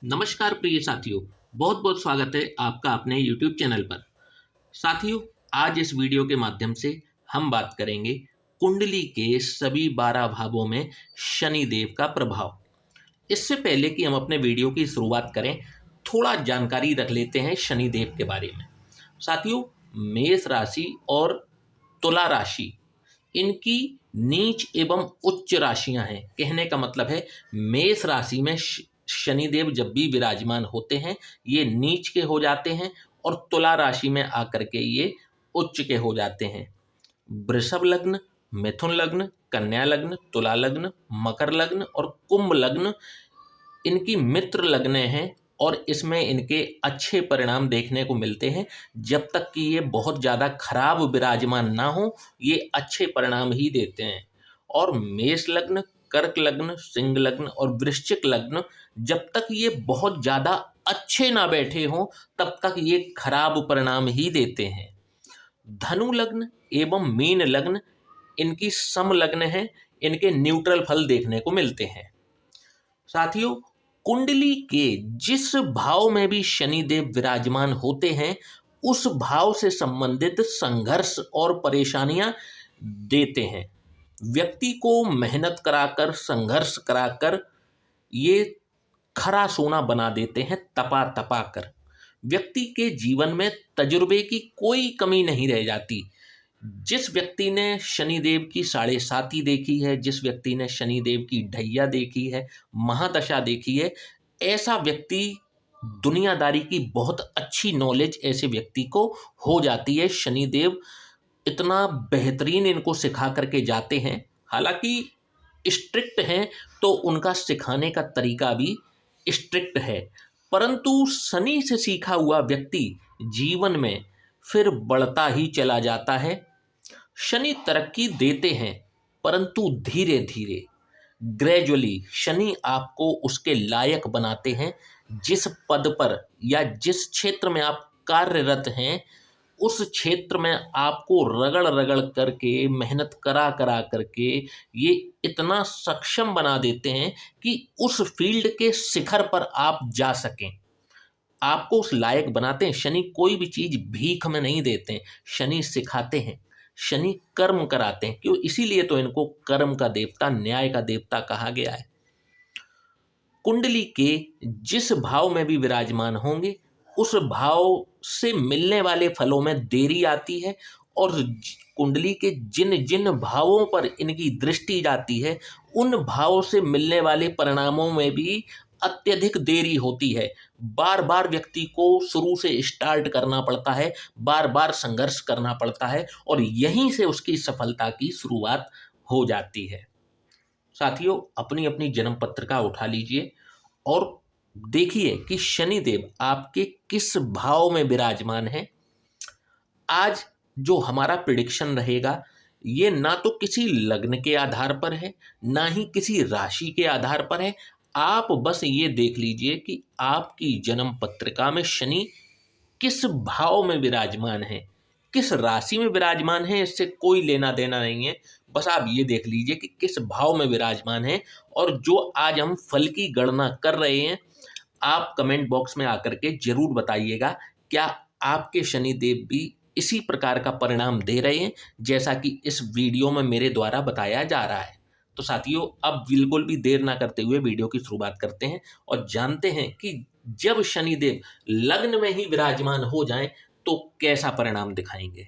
नमस्कार प्रिय साथियों। बहुत बहुत स्वागत है आपका अपने YouTube चैनल पर। साथियों, आज इस वीडियो के माध्यम से हम बात करेंगे कुंडली के सभी 12 भावों में शनि देव का प्रभाव। इससे पहले कि हम अपने वीडियो की शुरुआत करें, थोड़ा जानकारी रख लेते हैं शनि देव के बारे में। साथियों, मेष राशि और तुला राशि इनकी नीच एवं उच्च राशियां हैं। कहने का मतलब है, मेष राशि में शनिदेव जब भी विराजमान होते हैं ये नीच के हो जाते हैं और तुला राशि में आकर के ये उच्च के हो जाते हैं। वृषभ लग्न, मिथुन लग्न, कन्या लग्न, तुला लग्न, मकर लग्न और कुंभ लग्न इनकी मित्र लग्न हैं और इसमें इनके अच्छे परिणाम देखने को मिलते हैं। जब तक कि ये बहुत ज़्यादा खराब विराजमान ना हो, ये अच्छे परिणाम ही देते हैं। और मेष लग्न, कर्क लग्न, सिंह लग्न और वृश्चिक लग्न जब तक ये बहुत ज़्यादा अच्छे ना बैठे हों, तब तक ये खराब परिणाम ही देते हैं। धनु लग्न एवं मीन लग्न इनकी सम लग्न है, इनके न्यूट्रल फल देखने को मिलते हैं। साथियों, कुंडली के जिस भाव में भी शनिदेव विराजमान होते हैं, उस भाव से संबंधित संघर्ष और परेशानियां देते हैं। व्यक्ति को मेहनत कराकर, संघर्ष कराकर ये खरा सोना बना देते हैं, तपा तपा कर। व्यक्ति के जीवन में तजुर्बे की कोई कमी नहीं रह जाती। जिस व्यक्ति ने शनिदेव की साढ़े साती देखी है, जिस व्यक्ति ने शनिदेव की ढैया देखी है, महादशा देखी है, ऐसा व्यक्ति, दुनियादारी की बहुत अच्छी नॉलेज ऐसे व्यक्ति को हो जाती है। शनिदेव इतना बेहतरीन इनको सिखा करके जाते हैं। हालांकि स्ट्रिक्ट हैं तो उनका सिखाने का तरीका भी स्ट्रिक्ट है, परंतु शनि से सीखा हुआ व्यक्ति जीवन में फिर बढ़ता ही चला जाता है। शनि तरक्की देते हैं, परंतु धीरे धीरे, ग्रेजुअली शनि आपको उसके लायक बनाते हैं। जिस पद पर या जिस क्षेत्र में आप कार्यरत हैं, उस क्षेत्र में आपको रगड़ रगड़ करके, मेहनत करा करा करके ये इतना सक्षम बना देते हैं कि उस फील्ड के शिखर पर आप जा सकें। आपको उस लायक बनाते हैं। शनि कोई भी चीज भीख में नहीं देते हैं, शनि सिखाते हैं, शनि कर्म कराते हैं। क्यों? इसीलिए तो इनको कर्म का देवता, न्याय का देवता कहा गया है। कुंडली के जिस भाव में भी विराजमान होंगे, उस भाव से मिलने वाले फलों में देरी आती है और कुंडली के जिन जिन भावों पर इनकी दृष्टि जाती है, उन भावों से मिलने वाले परिणामों में भी अत्यधिक देरी होती है। बार बार व्यक्ति को शुरू से स्टार्ट करना पड़ता है, बार बार संघर्ष करना पड़ता है और यहीं से उसकी सफलता की शुरुआत हो जाती है। साथियों, अपनी अपनी जन्म पत्रिका उठा लीजिए और देखिए कि शनिदेव आपके किस भाव में विराजमान है। आज जो हमारा प्रिडिक्शन रहेगा, ये ना तो किसी लग्न के आधार पर है, ना ही किसी राशि के आधार पर है। आप बस ये देख लीजिए कि आपकी जन्म पत्रिका में शनि किस भाव में विराजमान है, किस राशि में विराजमान है, इससे कोई लेना देना नहीं है। बस आप ये देख लीजिए कि किस भाव में विराजमान है। और जो आज हम फल की गणना कर रहे हैं, आप कमेंट बॉक्स में आकर के जरूर बताइएगा, क्या आपके शनिदेव भी इसी प्रकार का परिणाम दे रहे हैं जैसा कि इस वीडियो में मेरे द्वारा बताया जा रहा है। तो साथियों, अब बिल्कुल भी देर ना करते हुए वीडियो की शुरुआत करते हैं और जानते हैं कि जब शनिदेव लग्न में ही विराजमान हो जाएं तो कैसा परिणाम दिखाएंगे।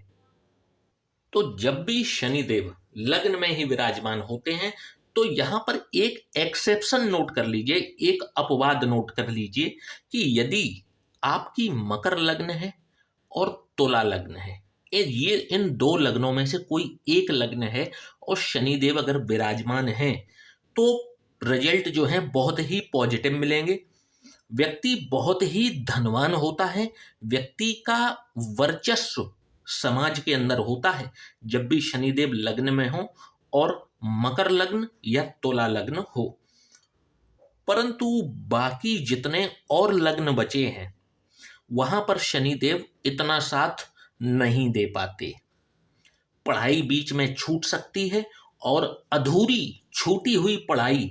तो जब भी शनिदेव लग्न में ही विराजमान होते हैं, तो यहां पर एक एक्सेप्शन नोट कर लीजिए, एक अपवाद नोट कर लीजिए कि यदि आपकी मकर लग्न है और तुला लग्न है, ये इन दो लग्नों में से कोई एक लग्न है और शनिदेव अगर विराजमान है, तो रिजल्ट जो है बहुत ही पॉजिटिव मिलेंगे। व्यक्ति बहुत ही धनवान होता है, व्यक्ति का वर्चस्व समाज के अंदर होता है जब भी शनिदेव लग्न में हो और मकर लग्न या तुला लग्न हो। परंतु बाकी जितने और लग्न बचे हैं, वहां पर शनिदेव इतना साथ नहीं दे पाते। पढ़ाई बीच में छूट सकती है और अधूरी छूटी हुई पढ़ाई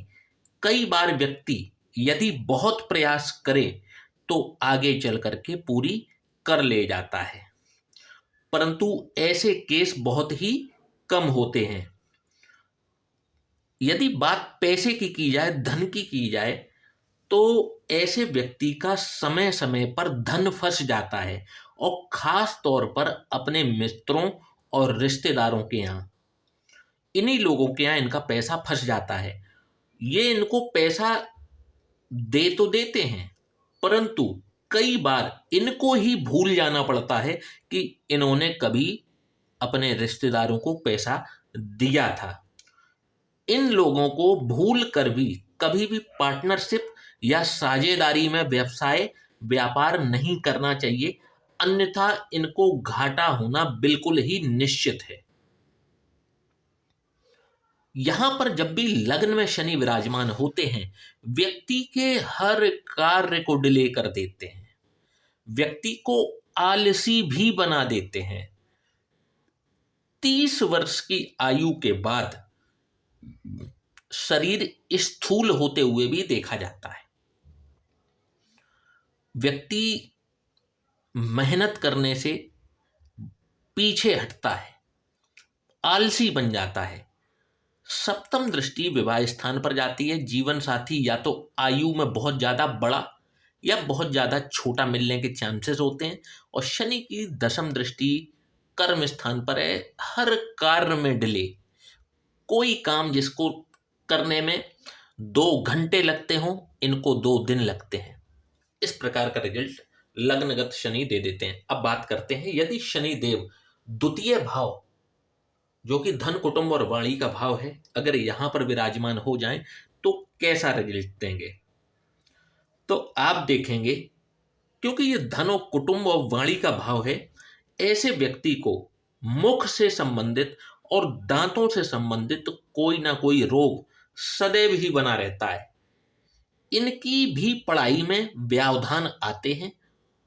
कई बार व्यक्ति यदि बहुत प्रयास करे तो आगे चल करके पूरी कर ले जाता है, परंतु ऐसे केस बहुत ही कम होते हैं। यदि बात पैसे की जाए, धन की जाए, तो ऐसे व्यक्ति का समय समय पर धन फंस जाता है, और खास तौर पर अपने मित्रों और रिश्तेदारों के यहाँ, इन्हीं लोगों के यहाँ इनका पैसा फंस जाता है। ये इनको पैसा दे तो देते हैं, परंतु कई बार इनको ही भूल जाना पड़ता है कि इन्होंने कभी अपने रिश्तेदारों को पैसा दिया था। इन लोगों को भूल कर भी कभी भी पार्टनरशिप या साझेदारी में व्यवसाय व्यापार नहीं करना चाहिए, अन्यथा इनको घाटा होना बिल्कुल ही निश्चित है। यहां पर जब भी लग्न में शनि विराजमान होते हैं, व्यक्ति के हर कार्य को डिले कर देते हैं, व्यक्ति को आलसी भी बना देते हैं। 30 वर्ष की आयु के बाद शरीर स्थूल होते हुए भी देखा जाता है। व्यक्ति मेहनत करने से पीछे हटता है, आलसी बन जाता है। सप्तम दृष्टि विवाह स्थान पर जाती है। जीवन साथी या तो आयु में बहुत ज्यादा बड़ा या बहुत ज्यादा छोटा मिलने के चांसेस होते हैं, और शनि की दशम दृष्टि कर्म स्थान पर है। हर कार्य में डिले, कोई काम जिसको करने में 2 घंटे लगते हों, इनको 2 दिन लगते हैं। इस प्रकार का रिजल्ट लग्नगत शनि दे देते हैं। अब बात करते हैं, यदि शनि देव द्वितीय भाव जो कि धन कुटुंब और वाणी का भाव है, अगर यहां पर विराजमान हो जाएं तो कैसा रिजल्ट देंगे। तो आप देखेंगे, क्योंकि ये धन और कुटुंब और वाणी का भाव है, ऐसे व्यक्ति को मुख से संबंधित और दांतों से संबंधित कोई ना कोई रोग सदैव ही बना रहता है। इनकी भी पढ़ाई में व्यवधान आते हैं,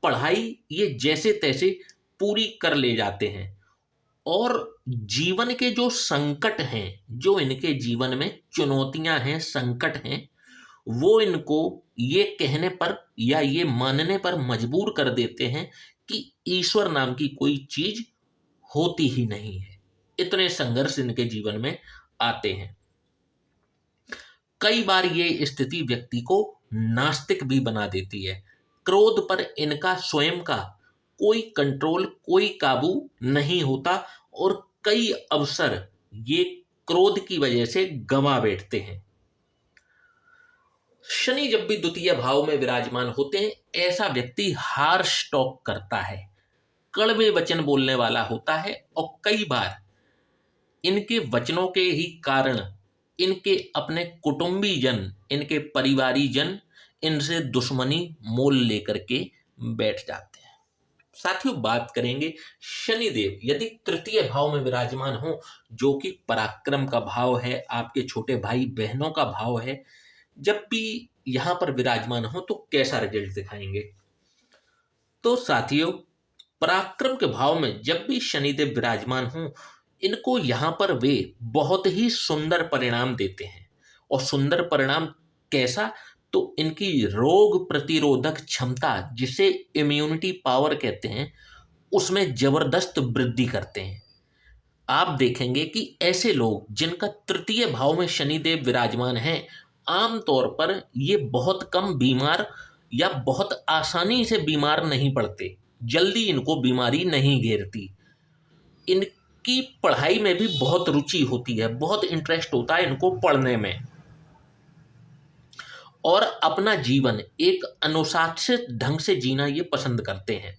पढ़ाई ये जैसे तैसे पूरी कर ले जाते हैं, और जीवन के जो संकट हैं, जो इनके जीवन में चुनौतियां हैं, संकट हैं, वो इनको ये कहने पर या ये मानने पर मजबूर कर देते हैं कि ईश्वर नाम की कोई चीज होती ही नहीं है। इतने संघर्ष इनके जीवन में आते हैं। कई बार ये स्थिति व्यक्ति को नास्तिक भी बना देती है। क्रोध पर इनका स्वयं का कोई कंट्रोल, कोई काबू नहीं होता, और कई अवसर ये क्रोध की वजह से गंवा बैठते हैं। शनि जब भी द्वितीय भाव में विराजमान होते हैं, ऐसा व्यक्ति हार्श टॉक करता है, कड़वे वचन बोलने वाला होता है, और कई बार इनके वचनों के ही कारण इनके अपने कुटुंबी जन, इनके परिवारी जन इनसे दुश्मनी मोल लेकर के बैठ जाते हैं। साथियों, बात करेंगे शनिदेव यदि तृतीय भाव में विराजमान हो, जो कि पराक्रम का भाव है, आपके छोटे भाई बहनों का भाव है, जब भी यहां पर विराजमान हो तो कैसा रिजल्ट दिखाएंगे। तो साथियों, पराक्रम के भाव में जब भी शनिदेव विराजमान हो, इनको यहां पर वे बहुत ही सुंदर परिणाम देते हैं। और सुंदर परिणाम कैसा, तो इनकी रोग प्रतिरोधक क्षमता, जिसे इम्यूनिटी पावर कहते हैं, उसमें जबरदस्त वृद्धि करते हैं। आप देखेंगे कि ऐसे लोग जिनका तृतीय भाव में शनिदेव विराजमान है, आमतौर पर ये बहुत कम बीमार या बहुत आसानी से बीमार नहीं पड़ते, जल्दी इनको बीमारी नहीं घेरती। इनकी पढ़ाई में भी बहुत रुचि होती है, बहुत इंटरेस्ट होता है इनको पढ़ने में, और अपना जीवन एक अनुशासित ढंग से जीना ये पसंद करते हैं।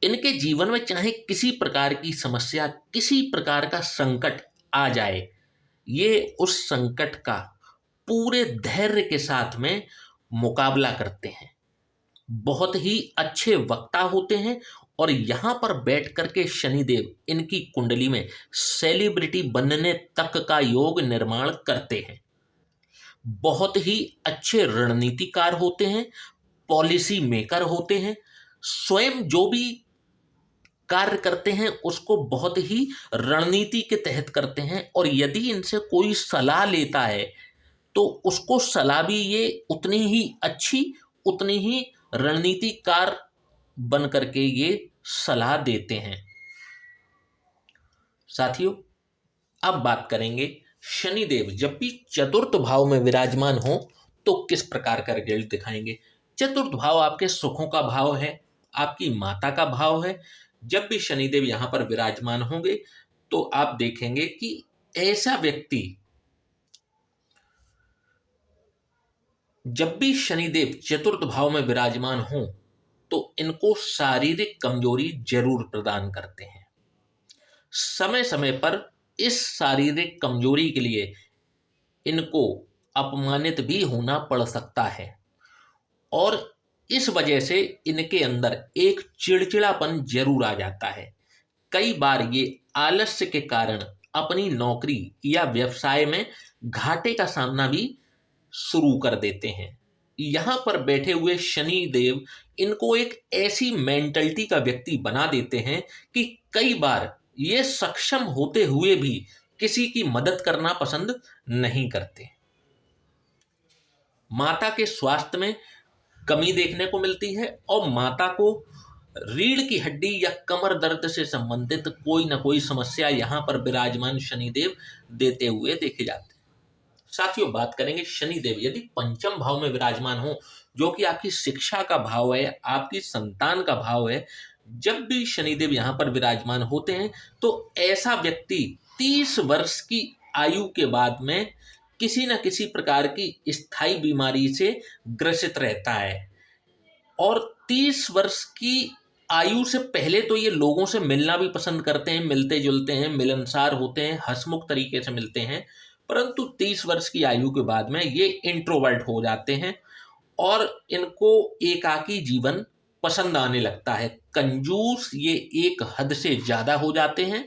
इनके जीवन में चाहे किसी प्रकार की समस्या, किसी प्रकार का संकट आ जाए, ये उस संकट का पूरे धैर्य के साथ में मुकाबला करते हैं। बहुत ही अच्छे वक्ता होते हैं, और यहां पर बैठ करके शनिदेव इनकी कुंडली में सेलिब्रिटी बनने तक का योग निर्माण करते हैं। बहुत ही अच्छे रणनीतिकार होते हैं, पॉलिसी मेकर होते हैं, स्वयं जो भी कार्य करते हैं उसको बहुत ही रणनीति के तहत करते हैं, और यदि इनसे कोई सलाह लेता है तो उसको सलाह भी ये उतनी ही अच्छी, उतनी ही रणनीतिकार बन करके ये सलाह देते हैं। साथियों, अब बात करेंगे शनिदेव जब भी चतुर्थ भाव में विराजमान हो तो किस प्रकार का रिजल्ट दिखाएंगे। चतुर्थ भाव आपके सुखों का भाव है, आपकी माता का भाव है। जब भी शनिदेव यहां पर विराजमान होंगे तो आप देखेंगे कि ऐसा व्यक्ति, जब भी शनिदेव चतुर्थ भाव में विराजमान हो तो इनको शारीरिक कमजोरी जरूर प्रदान करते हैं। समय समय पर इस शारीरिक कमजोरी के लिए इनको अपमानित भी होना पड़ सकता है और इस वजह से इनके अंदर एक चिड़चिड़ापन जरूर आ जाता है। कई बार ये आलस्य के कारण अपनी नौकरी या व्यवसाय में घाटे का सामना भी शुरू कर देते हैं। यहाँ पर बैठे हुए शनि देव इनको एक ऐसी मेंटलिटी का व्यक्ति बना देते हैं कि कई बार ये सक्षम होते हुए भी किसी की मदद करना पसंद नहीं करते। माता के स्वास्थ्य में कमी देखने को मिलती है और माता को रीढ़ की हड्डी या कमर दर्द से संबंधित कोई ना कोई समस्या यहाँ पर विराजमान शनिदेव देते हुए देखे जाते हैं। साथियों, बात करेंगे शनिदेव यदि पंचम भाव में विराजमान हो, जो कि आपकी शिक्षा का भाव है, आपकी संतान का भाव है। जब भी शनिदेव यहाँ पर विराजमान होते हैं तो ऐसा व्यक्ति 30 वर्ष की आयु के बाद में किसी न किसी प्रकार की स्थायी बीमारी से ग्रसित रहता है और 30 वर्ष की आयु से पहले तो ये लोगों से मिलना भी पसंद करते हैं, मिलते जुलते हैं, मिलनसार होते हैं, हंसमुख तरीके से मिलते हैं। परंतु 30 वर्ष की आयु के बाद में ये इंट्रोवर्ट हो जाते हैं और इनको एकाकी जीवन पसंद आने लगता है। कंजूस ये एक हद से ज्यादा हो जाते हैं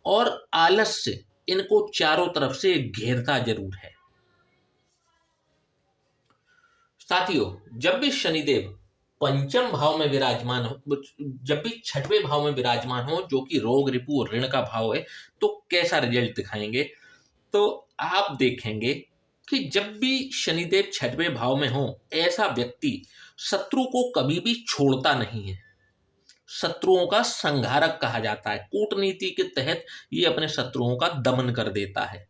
और आलस्य इनको चारों तरफ से घेरता जरूर है। साथियों, जब भी शनिदेव पंचम भाव में विराजमान हो, जब भी छठवें भाव में विराजमान हो, जो कि रोग रिपु और ऋण का भाव है, तो कैसा रिजल्ट दिखाएंगे। तो आप देखेंगे कि जब भी शनिदेव छठवें भाव में हो, ऐसा व्यक्ति शत्रु को कभी भी छोड़ता नहीं है। शत्रुओं का संहारक कहा जाता है। कूटनीति के तहत ये अपने शत्रुओं का दमन कर देता है।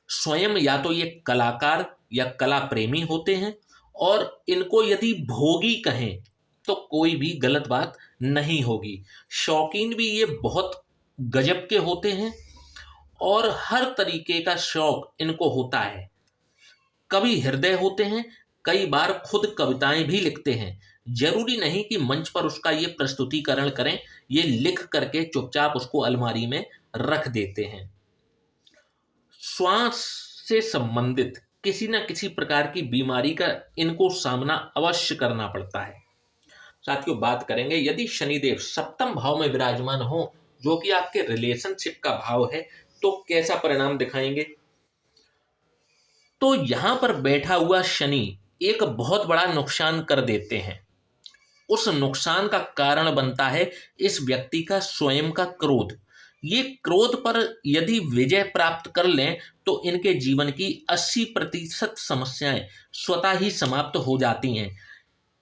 स्वयं या तो ये कलाकार या कला प्रेमी होते हैं और इनको यदि भोगी कहें तो कोई भी गलत बात नहीं होगी। शौकीन भी ये बहुत गजब के होते हैं और हर तरीके का शौक इनको होता है। कवि हृदय होते हैं, कई बार खुद कविताएं भी लिखते हैं। जरूरी नहीं कि मंच पर उसका ये प्रस्तुतिकरण करें, ये लिख करके चुपचाप उसको अलमारी में रख देते हैं। श्वास से संबंधित किसी न किसी प्रकार की बीमारी का इनको सामना अवश्य करना पड़ता है। साथियों, बात करेंगे यदि शनिदेव सप्तम भाव में विराजमान हो, जो कि आपके रिलेशनशिप का भाव है, तो कैसा परिणाम दिखाएंगे। तो यहां पर बैठा हुआ शनि एक बहुत बड़ा नुकसान कर देते हैं। उस नुकसान का कारण बनता है इस व्यक्ति का स्वयं का क्रोध। ये क्रोध पर यदि विजय प्राप्त कर लें तो इनके जीवन की 80% समस्याएं स्वतः ही समाप्त हो जाती हैं।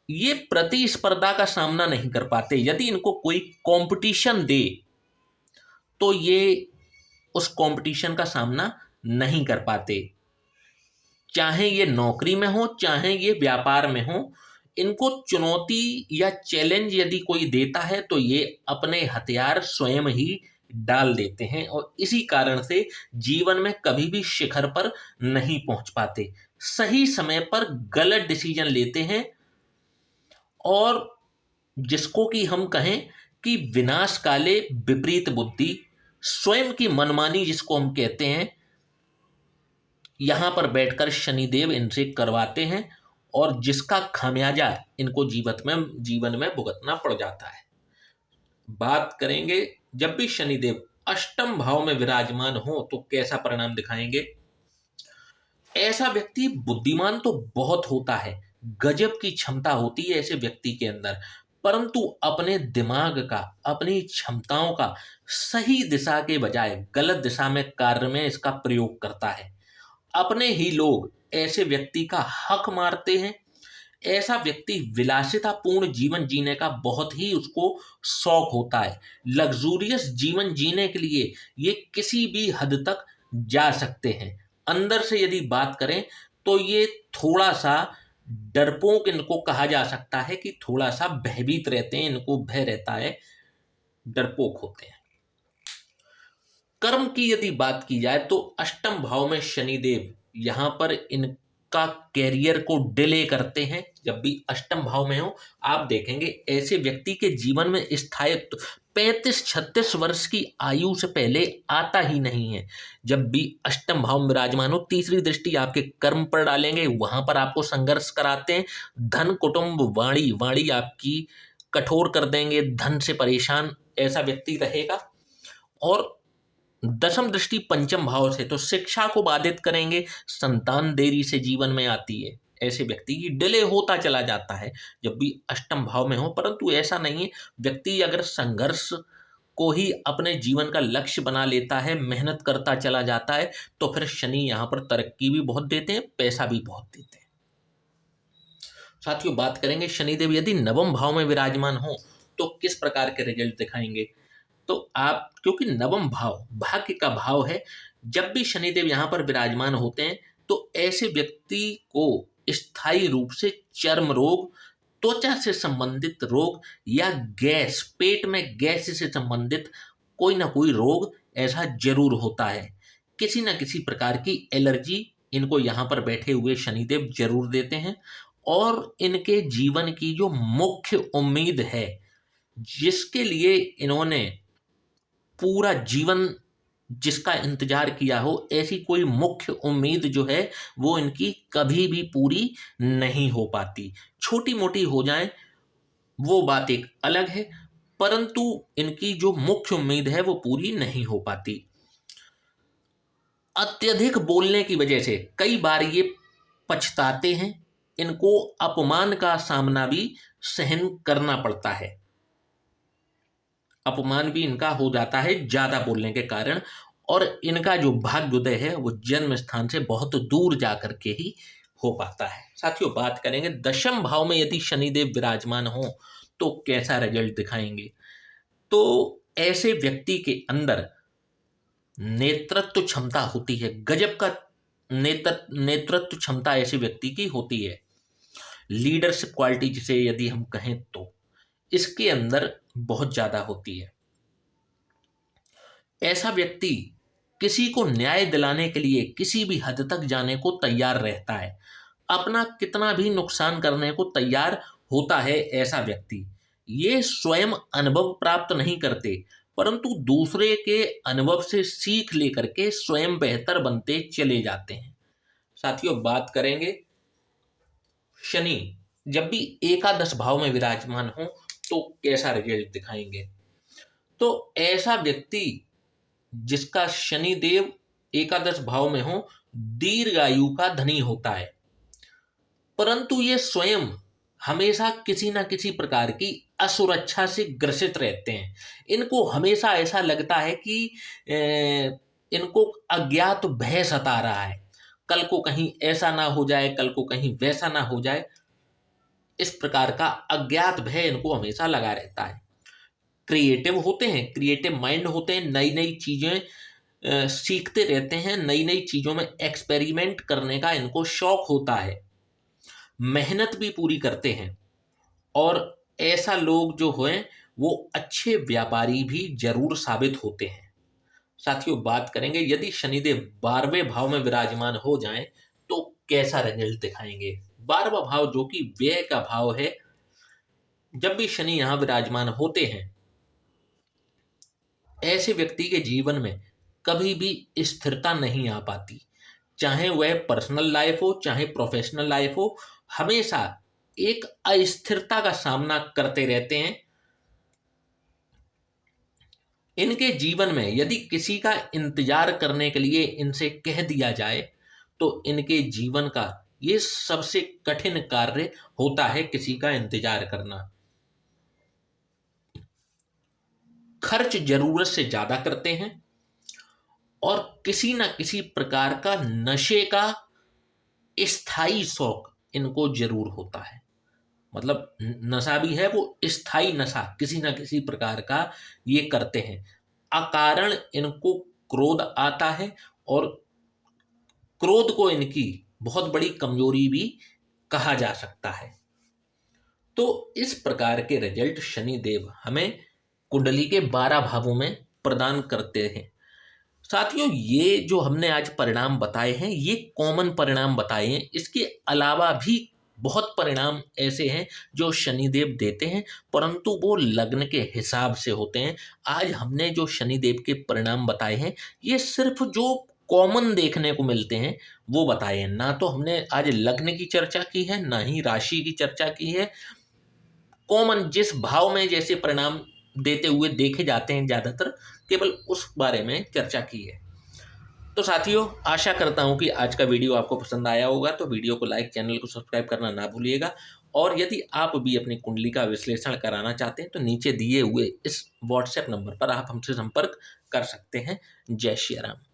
ये प्रतिस्पर्धा का सामना नहीं कर पाते। यदि इनको कोई कंपटीशन दे तो ये उस कंपटीशन का सामना नहीं कर पाते। चाहे ये नौकरी में हो, चाहे ये व्यापार में हो, इनको चुनौती या चैलेंज यदि कोई देता है तो ये अपने हथियार स्वयं ही डाल देते हैं और इसी कारण से जीवन में कभी भी शिखर पर नहीं पहुंच पाते। सही समय पर गलत डिसीजन लेते हैं और जिसको कि हम कहें कि विनाश काले विपरीत बुद्धि, स्वयं की मनमानी जिसको हम कहते हैं, यहां पर बैठकर शनिदेव इनसे करवाते हैं और जिसका खामियाजा इनको जीवन में भुगतना पड़ जाता है। बात करेंगे जब भी शनिदेव अष्टम भाव में विराजमान हो तो कैसा परिणाम दिखाएंगे। ऐसा व्यक्ति बुद्धिमान तो बहुत होता है, गजब की क्षमता होती है ऐसे व्यक्ति के अंदर, परंतु अपने दिमाग का, अपनी क्षमताओं का सही दिशा के बजाय गलत दिशा में कार्य में इसका प्रयोग करता है। अपने ही लोग ऐसे व्यक्ति का हक मारते हैं। ऐसा व्यक्ति विलासितापूर्ण जीवन जीने का बहुत ही उसको शौक होता है। लग्जूरियस जीवन जीने के लिए ये किसी भी हद तक जा सकते हैं। अंदर से यदि बात करें तो ये थोड़ा सा डरपोक इनको कहा जा सकता है कि थोड़ा सा भयभीत रहते हैं, इनको भय रहता है, डरपोक होते हैं। कर्म की यदि बात की जाए तो अष्टम भाव में शनिदेव यहां पर इनका कैरियर को डिले करते हैं। जब भी अष्टम भाव में हो, आप देखेंगे ऐसे व्यक्ति के जीवन में स्थायित्व 35-36 वर्ष की आयु से पहले आता ही नहीं है। जब भी अष्टम भाव में विराजमान हो, तीसरी दृष्टि आपके कर्म पर डालेंगे, वहां पर आपको संघर्ष कराते हैं। धन, कुटुंब, वाणी वाणी आपकी कठोर कर देंगे, धन से परेशान ऐसा व्यक्ति रहेगा। और दशम दृष्टि पंचम भाव से तो शिक्षा को बाधित करेंगे, संतान देरी से जीवन में आती है, ऐसे व्यक्ति की डिले होता चला जाता है जब भी अष्टम भाव में हो। परंतु ऐसा नहीं है, व्यक्ति अगर संघर्ष को ही अपने जीवन का लक्ष्य बना लेता है, मेहनत करता चला जाता है, तो फिर शनि यहाँ पर तरक्की भी बहुत देते हैं, पैसा भी बहुत देते हैं। साथियों, बात करेंगे शनिदेव यदि नवम भाव में विराजमान हो तो किस प्रकार के रिजल्ट दिखाएंगे। तो आप, क्योंकि नवम भाव भाग्य का भाव है, जब भी शनिदेव यहाँ पर विराजमान होते हैं तो ऐसे व्यक्ति को स्थायी रूप से चर्म रोग, त्वचा से संबंधित रोग या गैस, पेट में गैस से संबंधित कोई ना कोई रोग ऐसा जरूर होता है। किसी न किसी प्रकार की एलर्जी इनको यहाँ पर बैठे हुए शनिदेव जरूर देते हैं। और इनके जीवन की जो मुख्य उम्मीद है, जिसके लिए इन्होंने पूरा जीवन जिसका इंतजार किया हो, ऐसी कोई मुख्य उम्मीद जो है वो इनकी कभी भी पूरी नहीं हो पाती। छोटी मोटी हो जाए वो बात एक अलग है, परंतु इनकी जो मुख्य उम्मीद है वो पूरी नहीं हो पाती। अत्यधिक बोलने की वजह से कई बार ये पछताते हैं, इनको अपमान का सामना भी सहन करना पड़ता है। अपमान भी इनका हो जाता है ज्यादा बोलने के कारण। और इनका जो भाग्योदय है वो जन्म स्थान से बहुत दूर जाकर के ही हो पाता है। साथियों, बात करेंगे दशम भाव में यदि शनिदेव विराजमान हो तो कैसा रिजल्ट दिखाएंगे। तो ऐसे व्यक्ति के अंदर नेतृत्व क्षमता होती है, गजब का नेतृत्व क्षमता ऐसे व्यक्ति की होती है। लीडरशिप क्वालिटी जिसे यदि हम कहें तो इसके अंदर बहुत ज्यादा होती है। ऐसा व्यक्ति किसी को न्याय दिलाने के लिए किसी भी हद तक जाने को तैयार रहता है, अपना कितना भी नुकसान करने को तैयार होता है। ऐसा व्यक्ति ये स्वयं अनुभव प्राप्त नहीं करते, परंतु दूसरे के अनुभव से सीख लेकर के स्वयं बेहतर बनते चले जाते हैं। साथियों, बात करेंगे शनि जब भी एकादश भाव में विराजमान हो तो कैसा रिजल्ट दिखाएंगे। तो ऐसा व्यक्ति जिसका शनि देव एकादश भाव में हो, दीर्घायु का धनी होता है, परंतु ये स्वयं हमेशा किसी न किसी प्रकार की असुरक्षा से ग्रसित रहते हैं। इनको हमेशा ऐसा लगता है कि इनको अज्ञात भय सता रहा है, कल को कहीं ऐसा ना हो जाए, कल को कहीं वैसा ना हो जाए। इस प्रकार का अज्ञात भय इनको हमेशा लगा रहता है। क्रिएटिव होते हैं, क्रिएटिव माइंड होते हैं, नई नई चीजें सीखते रहते हैं, नई नई चीजों में एक्सपेरिमेंट करने का इनको शौक होता है, मेहनत भी पूरी करते हैं। और ऐसा लोग जो हैं वो अच्छे व्यापारी भी जरूर साबित होते हैं। साथियों, बात करेंगे यदि शनिदेव 12वें भाव में विराजमान हो जाएं तो कैसा रिजल्ट दिखाएंगे। 12वां भाव जो कि व्यय का भाव है, जब भी शनि यहां विराजमान होते हैं ऐसे व्यक्ति के जीवन में कभी भी स्थिरता नहीं आ पाती। चाहे वह पर्सनल लाइफ हो चाहे प्रोफेशनल लाइफ हो, हमेशा एक अस्थिरता का सामना करते रहते हैं। इनके जीवन में यदि किसी का इंतजार करने के लिए इनसे कह दिया जाए तो इनके जीवन का ये सबसे कठिन कार्य होता है, किसी का इंतजार करना। खर्च जरूरत से ज्यादा करते हैं और किसी न किसी प्रकार का नशे का स्थायी शौक इनको जरूर होता है। मतलब नशा भी है, वो स्थायी नशा किसी ना किसी प्रकार का ये करते हैं। अकारण इनको क्रोध आता है, और क्रोध को इनकी बहुत बड़ी कमजोरी भी कहा जा सकता है। तो इस प्रकार के रिजल्ट शनिदेव हमें कुंडली के 12 भावों में प्रदान करते हैं। साथियों, ये जो हमने आज परिणाम बताए हैं, ये कॉमन परिणाम बताए हैं। इसके अलावा भी बहुत परिणाम ऐसे हैं जो शनिदेव देते हैं, परंतु वो लग्न के हिसाब से होते हैं। आज हमने जो शनिदेव के परिणाम बताए हैं, ये सिर्फ जो कॉमन देखने को मिलते हैं वो बताए हैं। ना तो हमने आज लग्न की चर्चा की है, ना ही राशि की चर्चा की है। कॉमन जिस भाव में जैसे परिणाम देते हुए देखे जाते हैं ज़्यादातर, केवल उस बारे में चर्चा की है। तो साथियों, आशा करता हूं कि आज का वीडियो आपको पसंद आया होगा। तो वीडियो को लाइक, चैनल को सब्सक्राइब करना ना भूलिएगा। और यदि आप भी अपनी कुंडली का विश्लेषण कराना चाहते हैं तो नीचे दिए हुए इस व्हाट्सएप नंबर पर आप हमसे संपर्क कर सकते हैं। जय श्री राम।